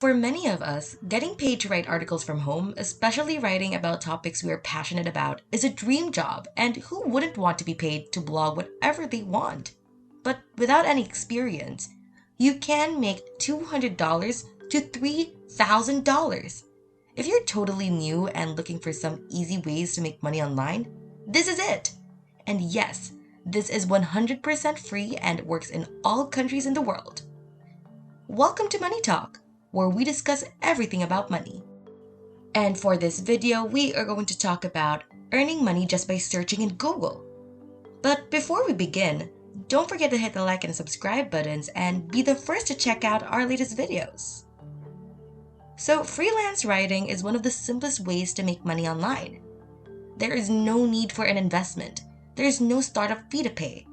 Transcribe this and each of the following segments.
For many of us, getting paid to write articles from home, especially writing about topics we are passionate about, is a dream job, and who wouldn't want to be paid to blog whatever they want? But without any experience, you can make $200 to $3,000. If you're totally new and looking for some easy ways to make money online, this is it. And yes, this is 100% free and works in all countries in the world. Welcome to Money Talk, where we discuss everything about money. And for this video, we are going to talk about earning money just by searching in Google. But before we begin, don't forget to hit the like and subscribe buttons and be the first to check out our latest videos. So, freelance writing is one of the simplest ways to make money online. There is no need for an investment. There is no startup fee to pay.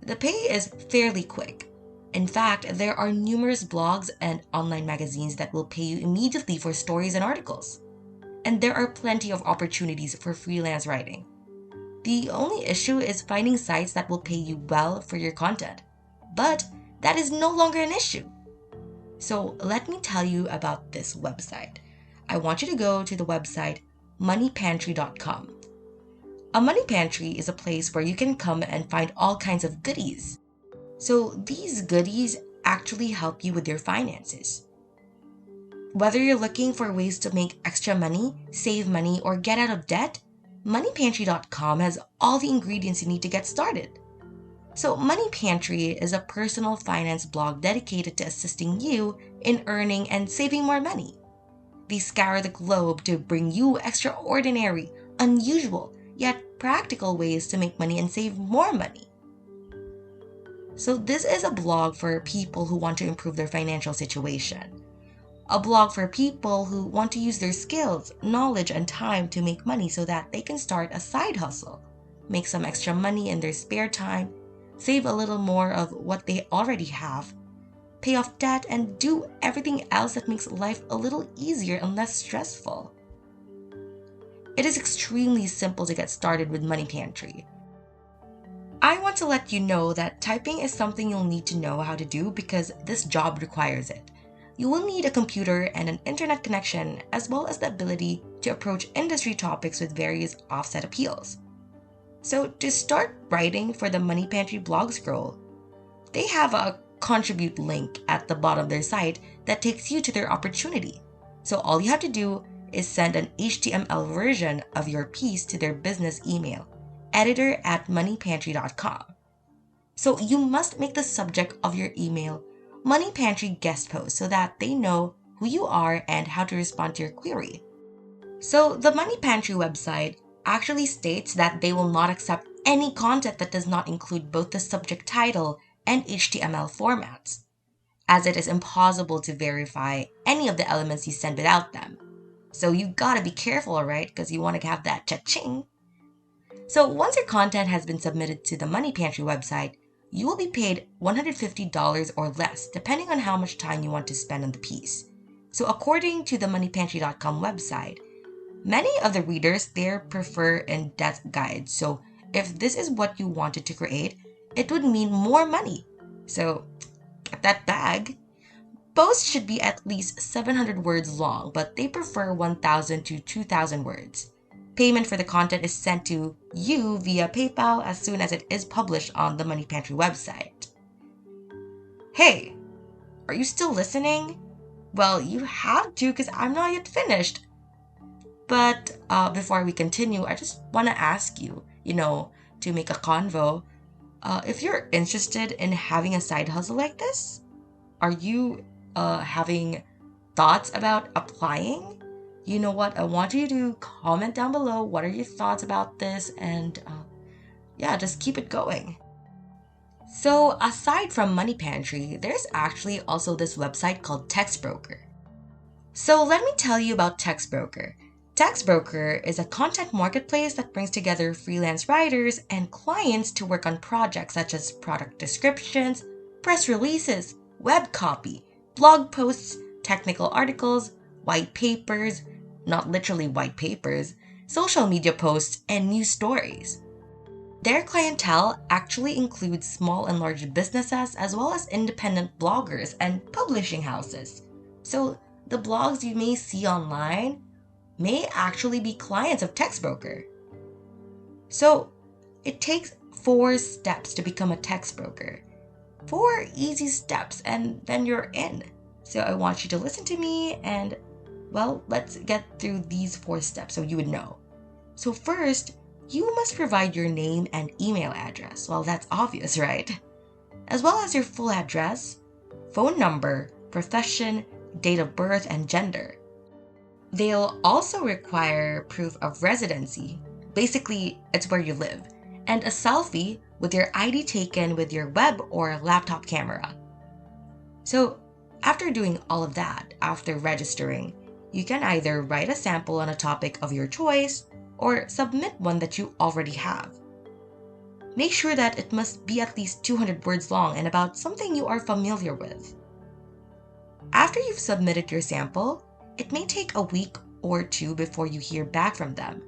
The pay is fairly quick. In fact, there are numerous blogs and online magazines that will pay you immediately for stories and articles. And there are plenty of opportunities for freelance writing. The only issue is finding sites that will pay you well for your content. But that is no longer an issue. So let me tell you about this website. I want you to go to the website moneypantry.com. A money pantry is a place where you can come and find all kinds of goodies. So these goodies actually help you with your finances. Whether you're looking for ways to make extra money, save money, or get out of debt, moneypantry.com has all the ingredients you need to get started. So Money Pantry is a personal finance blog dedicated to assisting you in earning and saving more money. They scour the globe to bring you extraordinary, unusual, yet practical ways to make money and save more money. So this is a blog for people who want to improve their financial situation. A blog for people who want to use their skills, knowledge, and time to make money so that they can start a side hustle, make some extra money in their spare time, save a little more of what they already have, pay off debt, and do everything else that makes life a little easier and less stressful. It is extremely simple to get started with Money Pantry. I want to let you know that typing is something you'll need to know how to do because this job requires it. You will need a computer and an internet connection, as well as the ability to approach industry topics with various offset appeals. So to start writing for the Money Pantry blog scroll, they have a contribute link at the bottom of their site that takes you to their opportunity. So all you have to do is send an HTML version of your piece to their business email, editor@moneypantry.com. So you must make the subject of your email Money Pantry guest post so that they know who you are and how to respond to your query. So the Money Pantry website actually states that they will not accept any content that does not include both the subject title and HTML formats, as it is impossible to verify any of the elements you send without them. So you gotta be careful, right? Because you want to have that cha-ching. So once your content has been submitted to the Money Pantry website, you will be paid $150 or less, depending on how much time you want to spend on the piece. So according to the moneypantry.com website, many of the readers there prefer in-depth guides. So if this is what you wanted to create, it would mean more money. So get that bag. Posts should be at least 700 words long, but they prefer 1,000 to 2,000 words. Payment for the content is sent to you via PayPal as soon as it is published on the Money Pantry website. Hey, are you still listening? Well, you have to because I'm not yet finished. But before we continue, I just want to ask you, to make a convo, if you're interested in having a side hustle like this, are you having thoughts about applying? You know what? I want you to comment down below. What are your thoughts about this? And just keep it going. So aside from Money Pantry, there's actually also this website called TextBroker. So let me tell you about TextBroker. TextBroker is a content marketplace that brings together freelance writers and clients to work on projects such as product descriptions, press releases, web copy, blog posts, technical articles, white papers, not literally white papers, social media posts, and news stories. Their clientele actually includes small and large businesses as well as independent bloggers and publishing houses. So the blogs you may see online may actually be clients of Textbroker. So it takes 4 steps to become a text broker. 4 easy steps, and then you're in. So I want you to listen to me and, well, let's get through these 4 steps so you would know. So first, you must provide your name and email address. Well, that's obvious, right? As well as your full address, phone number, profession, date of birth, and gender. They'll also require proof of residency. Basically, it's where you live, and a selfie with your ID taken with your web or laptop camera. So, after doing all of that, after registering, you can either write a sample on a topic of your choice or submit one that you already have. Make sure that it must be at least 200 words long and about something you are familiar with. After you've submitted your sample, it may take a week or 2 before you hear back from them,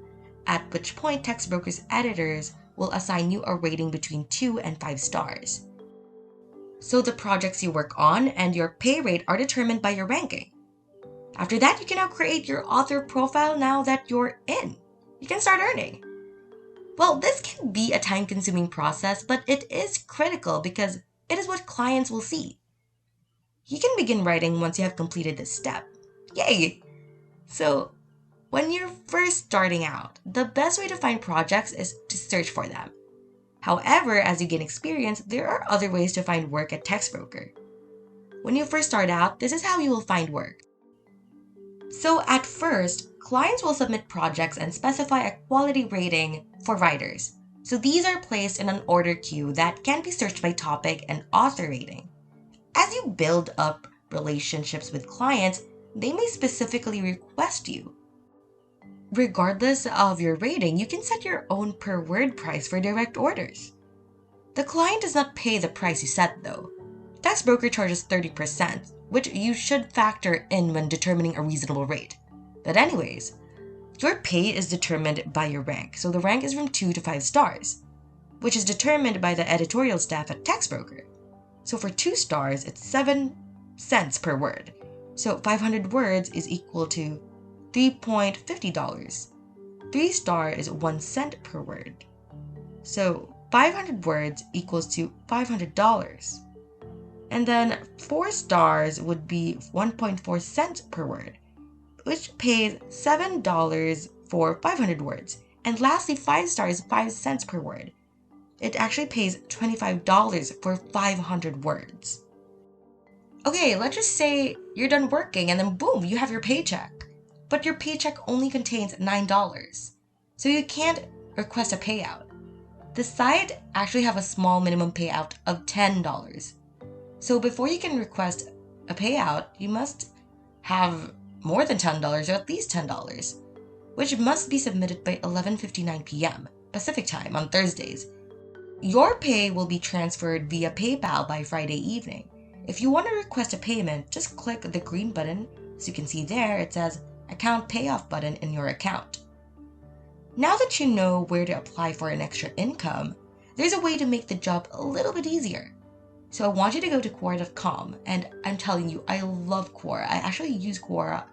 at which point Textbroker's editors will assign you a rating between 2 and 5 stars. So the projects you work on and your pay rate are determined by your ranking. After that, you can now create your author profile now that you're in. You can start earning. Well, this can be a time-consuming process, but it is critical because it is what clients will see. You can begin writing once you have completed this step. Yay! So, when you're first starting out, the best way to find projects is to search for them. However, as you gain experience, there are other ways to find work at Textbroker. When you first start out, this is how you will find work. So at first, clients will submit projects and specify a quality rating for writers. So these are placed in an order queue that can be searched by topic and author rating. As you build up relationships with clients, they may specifically request you. Regardless of your rating, you can set your own per word price for direct orders. The client does not pay the price you set though. Textbroker charges 30%, which you should factor in when determining a reasonable rate. But anyways, your pay is determined by your rank, so the rank is from 2 to 5 stars, which is determined by the editorial staff at Textbroker. So for 2 stars, it's 7 cents per word. So 500 words is equal to $3.50. 3 star is 1 cent per word. So 500 words equals to $500. And then 4 stars would be 1.4 cents per word, which pays $7 for 500 words. And lastly, 5 stars, 5 cents per word. It actually pays $25 for 500 words. Okay, let's just say you're done working and then boom, you have your paycheck. But your paycheck only contains $9. So you can't request a payout. The site actually have a small minimum payout of $10. So before you can request a payout, you must have more than $10 or at least $10, which must be submitted by 11:59 p.m. Pacific time on Thursdays. Your pay will be transferred via PayPal by Friday evening. If you want to request a payment, just click the green button. As you can see there, it says Account Payoff button in your account. Now that you know where to apply for an extra income, there's a way to make the job a little bit easier. So I want you to go to Quora.com, and I'm telling you, I love Quora. I actually use Quora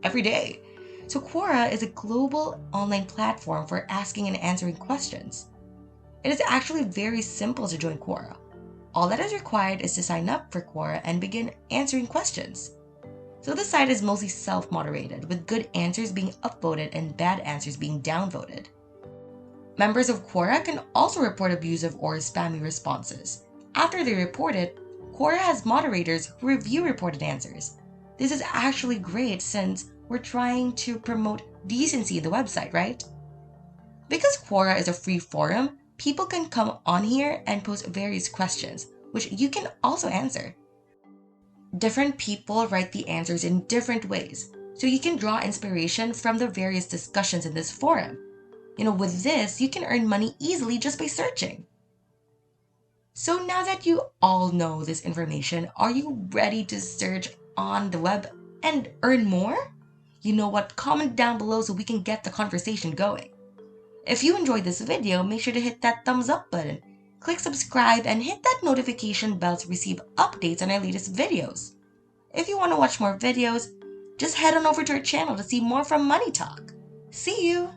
every day. So Quora is a global online platform for asking and answering questions. It is actually very simple to join Quora. All that is required is to sign up for Quora and begin answering questions. So the site is mostly self-moderated, with good answers being upvoted and bad answers being downvoted. Members of Quora can also report abusive or spammy responses. After they report it, Quora has moderators who review reported answers. This is actually great since we're trying to promote decency in the website, right? Because Quora is a free forum, people can come on here and post various questions, which you can also answer. Different people write the answers in different ways, so you can draw inspiration from the various discussions in this forum. With this, you can earn money easily just by searching. So now that you all know this information, are you ready to search on the web and earn more? You know what? Comment down below so we can get the conversation going. If you enjoyed this video, make sure to hit that thumbs up button. Click subscribe and hit that notification bell to receive updates on our latest videos. If you want to watch more videos, just head on over to our channel to see more from Money Talk. See you!